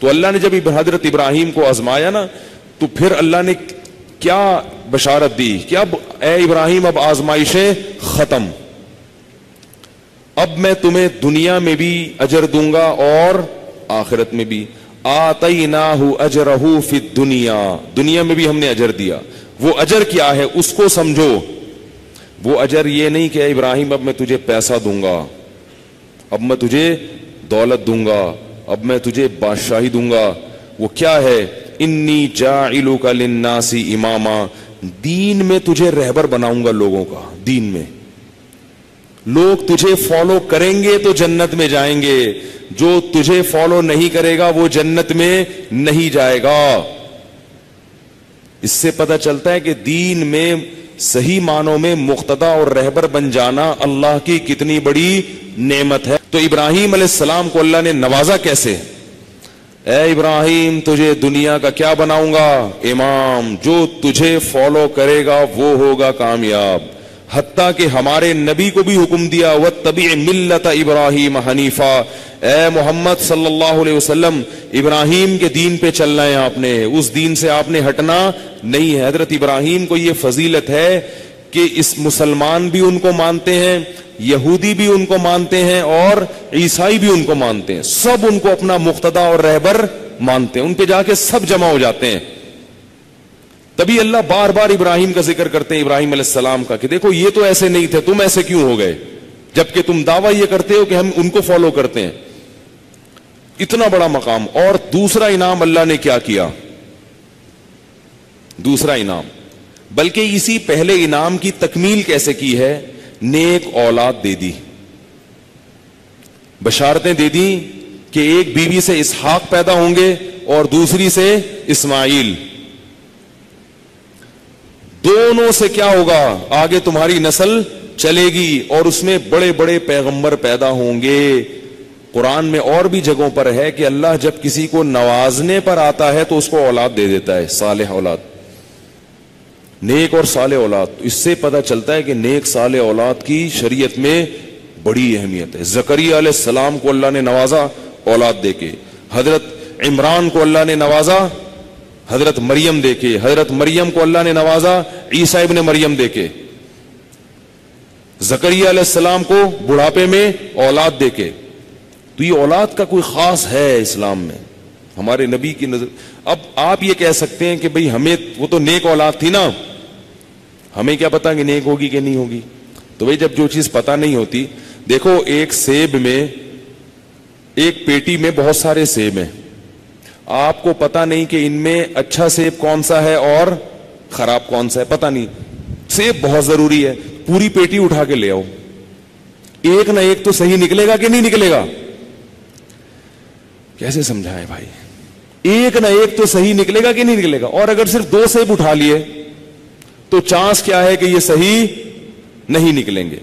تو اللہ نے جب حضرت ابراہیم کو آزمایا نا, تو پھر اللہ نے کیا بشارت دی, کیا اے ابراہیم اب آزمائشیں ختم, اب میں تمہیں دنیا میں بھی اجر دوں گا اور آخرت میں بھی. آتیناہ اجرہ فی الدنیا, دنیا میں بھی ہم نے اجر دیا. وہ اجر کیا ہے اس کو سمجھو. وہ اجر یہ نہیں کہ ابراہیم اب میں تجھے پیسہ دوں گا, اب میں تجھے دولت دوں گا, اب میں تجھے بادشاہی دوں گا. وہ کیا ہے, انی جاعلک للناس اماما, دین میں تجھے رہبر بناؤں گا لوگوں کا. دین میں لوگ تجھے فالو کریں گے تو جنت میں جائیں گے, جو تجھے فالو نہیں کرے گا وہ جنت میں نہیں جائے گا. اس سے پتہ چلتا ہے کہ دین میں صحیح معنوں میں مقتدا اور رہبر بن جانا اللہ کی کتنی بڑی نعمت ہے. تو ابراہیم علیہ السلام کو اللہ نے نوازا کیسے, اے ابراہیم تجھے دنیا کا کیا بناؤں گا, امام, جو تجھے فالو کرے گا وہ ہوگا کامیاب. حتیٰ کہ ہمارے نبی کو بھی حکم دیا واتبع ملت ابراہیم حنیفا, اے محمد صلی اللہ علیہ وسلم ابراہیم کے دین پہ چلنا ہے آپ نے, اس دین سے آپ نے ہٹنا نہیں ہے. حضرت ابراہیم کو یہ فضیلت ہے کہ اس مسلمان بھی ان کو مانتے ہیں, یہودی بھی ان کو مانتے ہیں اور عیسائی بھی ان کو مانتے ہیں, سب ان کو اپنا مقتدا اور رہبر مانتے ہیں. ان پہ جا کے سب جمع ہو جاتے ہیں. تبھی اللہ بار بار ابراہیم کا ذکر کرتے ہیں, ابراہیم علیہ السلام کا, کہ دیکھو یہ تو ایسے نہیں تھے, تم ایسے کیوں ہو گئے, جبکہ تم دعویٰ یہ کرتے ہو کہ ہم ان کو فالو کرتے ہیں. اتنا بڑا مقام. اور دوسرا انعام اللہ نے کیا کیا, دوسرا انعام, بلکہ اسی پہلے انعام کی تکمیل کیسے کی ہے, نیک اولاد دے دی, بشارتیں دے دی کہ ایک بیوی سے اسحاق پیدا ہوں گے اور دوسری سے اسماعیل. دونوں سے کیا ہوگا, آگے تمہاری نسل چلے گی اور اس میں بڑے بڑے پیغمبر پیدا ہوں گے. قرآن میں اور بھی جگہوں پر ہے کہ اللہ جب کسی کو نوازنے پر آتا ہے تو اس کو اولاد دے دیتا ہے, صالح اولاد, نیک اور صالح اولاد. اس سے پتہ چلتا ہے کہ نیک صالح اولاد کی شریعت میں بڑی اہمیت ہے. زکریا علیہ السلام کو اللہ نے نوازا اولاد دے کے, حضرت عمران کو اللہ نے نوازا حضرت مریم دے کے, حضرت مریم کو اللہ نے نوازا عیسیٰ ابن مریم دے کے, زکریا علیہ السلام کو بڑھاپے میں اولاد دے کے. تو یہ اولاد کا کوئی خاص ہے اسلام میں, ہمارے نبی کی نظر. اب آپ یہ کہہ سکتے ہیں کہ بھئی ہمیں وہ تو نیک اولاد تھی نا, ہمیں کیا پتا کہ نیک ہوگی کہ نہیں ہوگی. تو بھئی جب جو چیز پتا نہیں ہوتی, دیکھو ایک سیب میں, ایک پیٹی میں بہت سارے سیب ہیں, آپ کو پتا نہیں کہ ان میں اچھا سیب کون سا ہے اور خراب کون سا ہے, پتا نہیں. سیب بہت ضروری ہے, پوری پیٹی اٹھا کے لے آؤ, ایک نہ ایک تو صحیح نکلے گا کہ نہیں نکلے گا. کیسے سمجھائیں بھائی, ایک نہ ایک تو صحیح نکلے گا کہ نہیں نکلے گا. اور اگر صرف 2 سیب اٹھا لیے تو چانس کیا ہے کہ یہ صحیح نہیں نکلیں گے.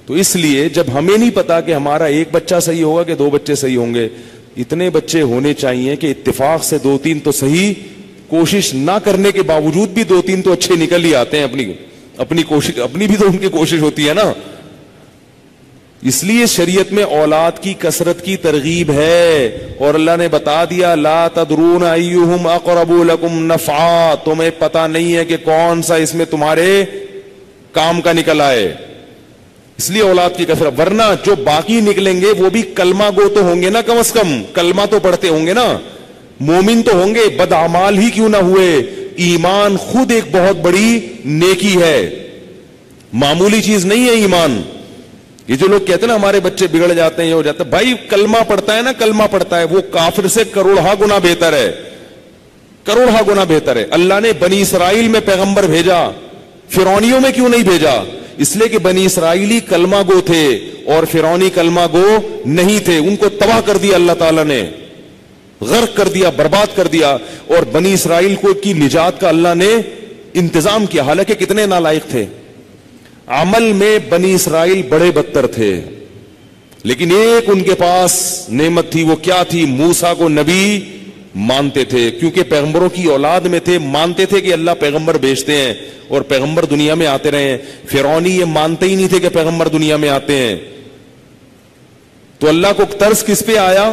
تو اس لیے جب ہمیں نہیں پتا کہ ہمارا ایک بچہ صحیح ہوگا کہ 2 بچے صحیح ہوں گے, اتنے بچے ہونے چاہیے کہ اتفاق سے 2-3 تو صحیح, کوشش نہ کرنے کے باوجود بھی 2-3 تو اچھے نکل ہی آتے ہیں. اپنی کوشش, اپنی بھی تو ان کی کوشش ہوتی ہے نا. اس لیے شریعت میں اولاد کی کثرت کی ترغیب ہے, اور اللہ نے بتا دیا لا تدرون ایہم اقرب لکم نفعا, تمہیں پتا نہیں ہے کہ کون سا اس میں تمہارے کام کا نکل آئے. اس لیے اولاد کی کثرت, ورنہ جو باقی نکلیں گے وہ بھی کلمہ گو تو ہوں گے نا, کم از کم کلمہ تو پڑھتے ہوں گے نا, مومن تو ہوں گے, بدعمال ہی کیوں نہ ہوئے. ایمان خود ایک بہت بڑی نیکی ہے, معمولی چیز نہیں ہے ایمان. یہ جو لوگ کہتے ہیں نا ہمارے بچے بگڑ جاتے ہیں, یہ ہو جاتا ہے, بھائی کلمہ پڑھتا ہے نا, کلمہ پڑھتا ہے, وہ کافر سے کروڑہ گنا بہتر ہے, کروڑہ گنا بہتر ہے. اللہ نے بنی اسرائیل میں پیغمبر بھیجا, فرعونیوں میں کیوں نہیں بھیجا؟ اس لیے کہ بنی اسرائیلی کلمہ گو تھے اور فرعونی کلمہ گو نہیں تھے. ان کو تباہ کر دیا اللہ تعالیٰ نے, غرق کر دیا, برباد کر دیا. اور بنی اسرائیل کو کی نجات کا اللہ نے انتظام کیا, حالانکہ کتنے نالائق تھے. عمل میں بنی اسرائیل بڑے بدتر تھے, لیکن ایک ان کے پاس نعمت تھی. وہ کیا تھی؟ موسیٰ کو نبی مانتے تھے, کیونکہ پیغمبروں کی اولاد میں تھے, مانتے تھے کہ اللہ پیغمبر بھیجتے ہیں اور پیغمبر دنیا میں آتے رہے ہیں. فرعونی یہ مانتے ہی نہیں تھے کہ پیغمبر دنیا میں آتے ہیں. تو اللہ کو ترس کس پہ آیا؟